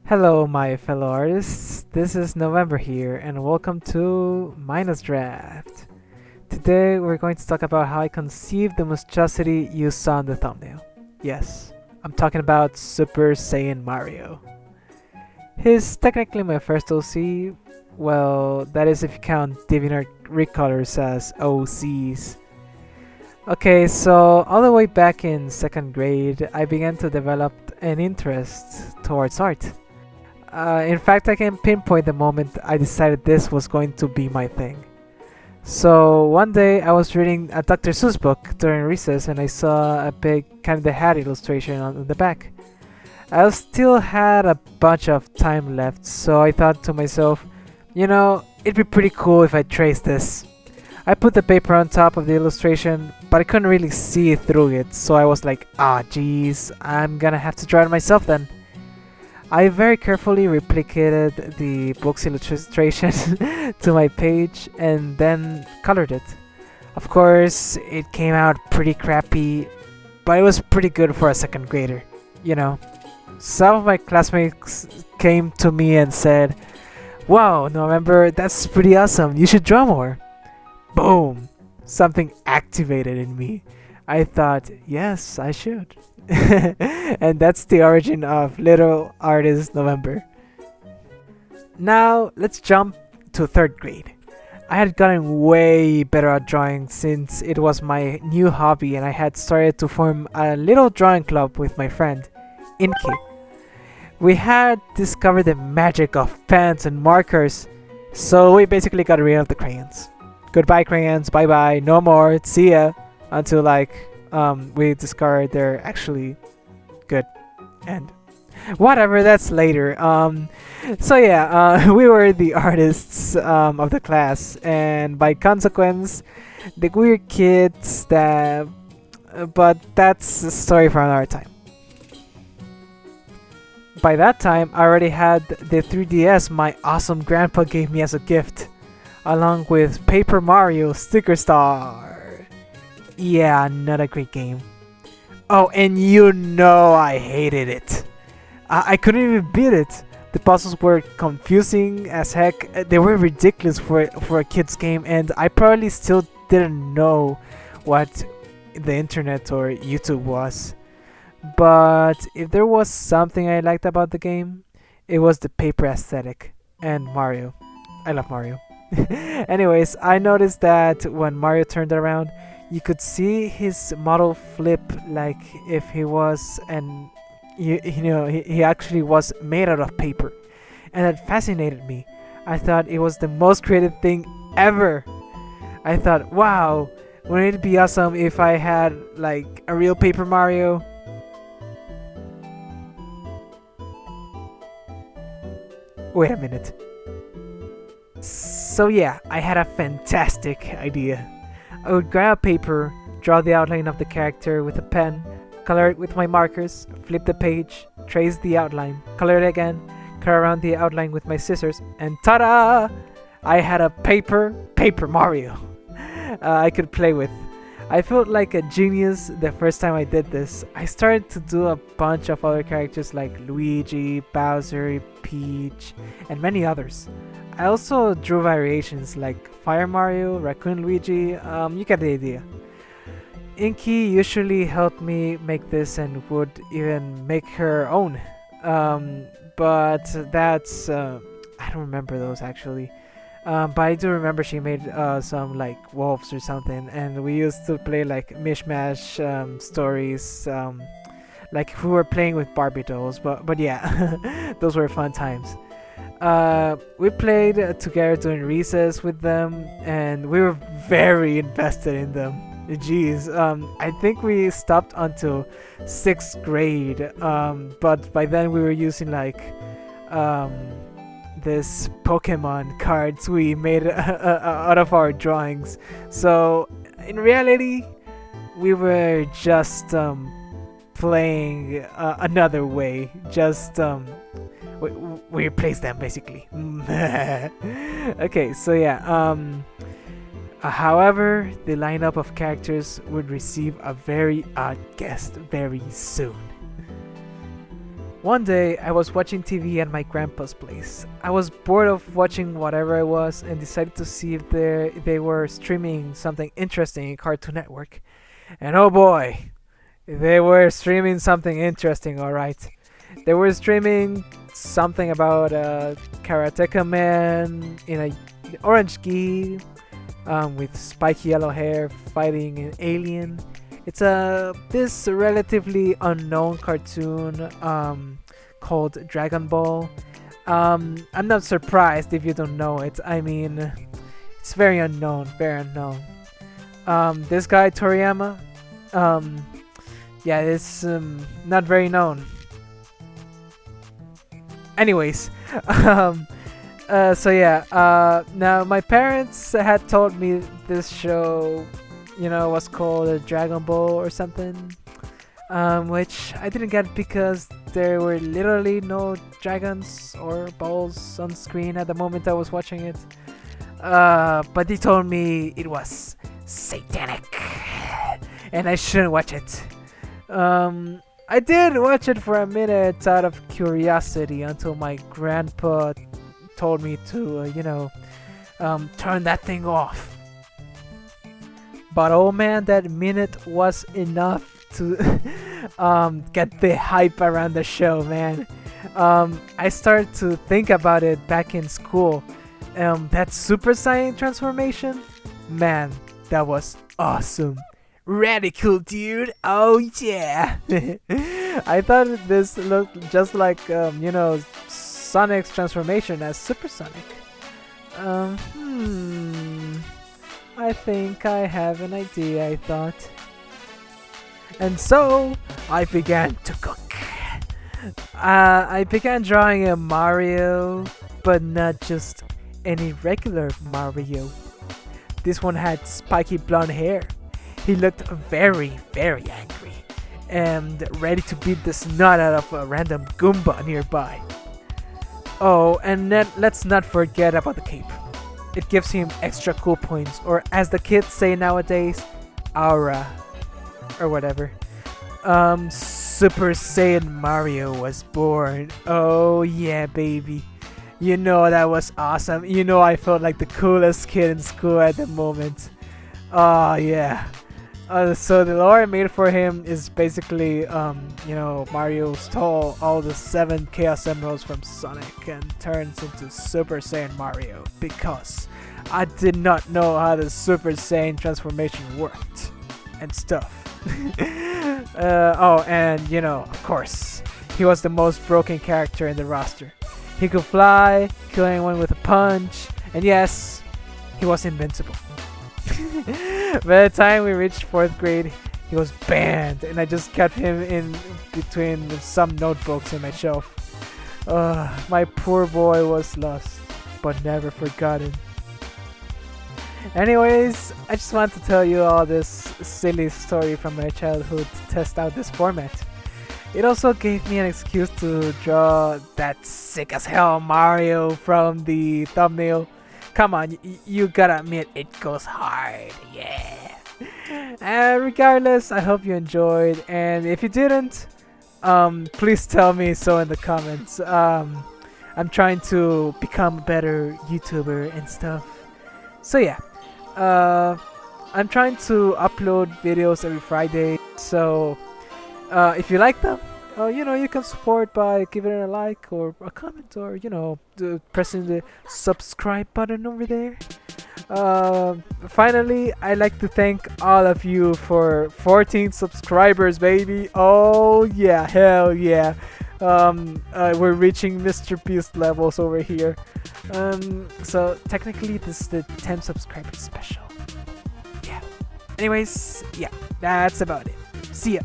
Hello, my fellow artists. This is November here, and welcome to Minus Draft. Today, we're going to talk about how I conceived the monstrosity you saw in the thumbnail. Yes, I'm talking about Super Saiyan Mario. He's technically my first OC. Well, that is if you count DevinatArt recolors as OCs. Okay, so all the way back in second grade, I began to develop an interest towards art. In fact, I can pinpoint the moment I decided this was going to be my thing. So one day I was reading a Dr. Seuss book during recess and I saw a big Canada hat illustration on the back. I still had a bunch of time left, so I thought to myself, it'd be pretty cool if I traced this. I put the paper on top of the illustration, but I couldn't really see through it, so I was like, geez, I'm gonna have to draw it myself then. I very carefully replicated the book's illustration to my page and then colored it. Of course, it came out pretty crappy, but it was pretty good for a second grader, you know. Some of my classmates came to me and said, "Wow, November, that's pretty awesome. You should draw more." Boom! Something activated in me. I thought, yes, I should. And that's the origin of Little Artist November. Now, let's jump to third grade. I had gotten way better at drawing since it was my new hobby and I had started to form a little drawing club with my friend, Inky. We had discovered the magic of pens and markers, so we basically got rid of the crayons. Goodbye crayons, bye bye, no more, see ya. Until we discovered they're actually good. And whatever, that's later. We were the artists of the class, and by consequence, the weird kids that. But that's a story for another time. By that time, I already had the 3DS my awesome grandpa gave me as a gift, along with Paper Mario Sticker Star. Yeah, not a great game. Oh, and I hated it. I couldn't even beat it. The puzzles were confusing as heck. They were ridiculous for a kid's game, and I probably still didn't know what the internet or YouTube was. But if there was something I liked about the game, it was the paper aesthetic and Mario. I love Mario. Anyways, I noticed that when Mario turned around, you could see his model flip like if he was he actually was made out of paper. And that fascinated me. I thought it was the most creative thing ever. I thought, wow, wouldn't it be awesome if I had like a real Paper Mario? Wait a minute. So yeah, I had a fantastic idea. I would grab paper, draw the outline of the character with a pen, color it with my markers, flip the page, trace the outline, color it again, color around the outline with my scissors, and ta-da! I had a Paper Mario I could play with. I felt like a genius the first time I did this. I started to do a bunch of other characters like Luigi, Bowser, Peach, and many others. I also drew variations like Fire Mario, Raccoon Luigi, you get the idea. Inky usually helped me make this and would even make her own. But that's, I don't remember those actually. But I do remember she made some like wolves or something, and we used to play like mishmash stories, like if we were playing with Barbie dolls. But yeah, those were fun times. We played together during recess with them, and we were very invested in them. Jeez, I think we stopped until 6th grade, but by then we were using like this Pokemon cards we made out of our drawings. So in reality, we were just playing another way. Just we replaced them basically. Okay, so yeah. However, the lineup of characters would receive a very odd guest very soon. One day, I was watching TV at my grandpa's place. I was bored of watching whatever it was and decided to see if they were streaming something interesting in Cartoon Network. And oh boy, they were streaming something interesting, alright. They were streaming something about a karateka man in a orange gi with spiky yellow hair fighting an alien. It's this relatively unknown cartoon called Dragon Ball. I'm not surprised if you don't know it. I mean, it's very unknown, very unknown. This guy Toriyama, yeah, it's not very known. Anyways, so yeah, now my parents had told me this show, was called Dragon Ball or something, which I didn't get because there were literally no dragons or balls on screen at the moment I was watching it. But they told me it was satanic, and I shouldn't watch it. I did watch it for a minute out of curiosity until my grandpa told me to, turn that thing off. But oh man, that minute was enough to get the hype around the show, man. I started to think about it back in school. That Super Saiyan transformation, man, that was awesome. Radical, dude. Oh yeah. I thought this looked just like Sonic's transformation as Super Sonic. I think I have an idea, I thought. And so I began to cook. I began drawing a Mario, but not just any regular Mario. This one had spiky blonde hair. He looked very, very angry and ready to beat the snot out of a random Goomba nearby. Oh, and then let's not forget about the cape. It gives him extra cool points, or as the kids say nowadays, aura, or whatever. Super Saiyan Mario was born. Oh yeah, baby. That was awesome. I felt like the coolest kid in school at the moment. Oh yeah. So the lore I made for him is basically, Mario stole all the 7 Chaos Emeralds from Sonic and turns into Super Saiyan Mario because I did not know how the Super Saiyan transformation worked and stuff. And of course, he was the most broken character in the roster. He could fly, kill anyone with a punch, and yes, he was invincible. By the time we reached 4th grade, he was banned, and I just kept him in between some notebooks in my shelf. My poor boy was lost, but never forgotten. Anyways, I just want to tell you all this silly story from my childhood to test out this format. It also gave me an excuse to draw that sick as hell Mario from the thumbnail. Come on, you gotta admit it goes hard, yeah. And regardless, I hope you enjoyed, and if you didn't, please tell me so in the comments. I'm trying to become a better YouTuber and stuff. So yeah, I'm trying to upload videos every Friday, so if you like them, you can support by giving it a like or a comment, or pressing the subscribe button over there. Finally, I'd like to thank all of you for 14 subscribers, baby. Oh yeah, hell yeah. We're reaching Mr. Beast levels over here. So technically this is the 10 subscriber special. Yeah. Anyways, yeah, that's about it. See ya.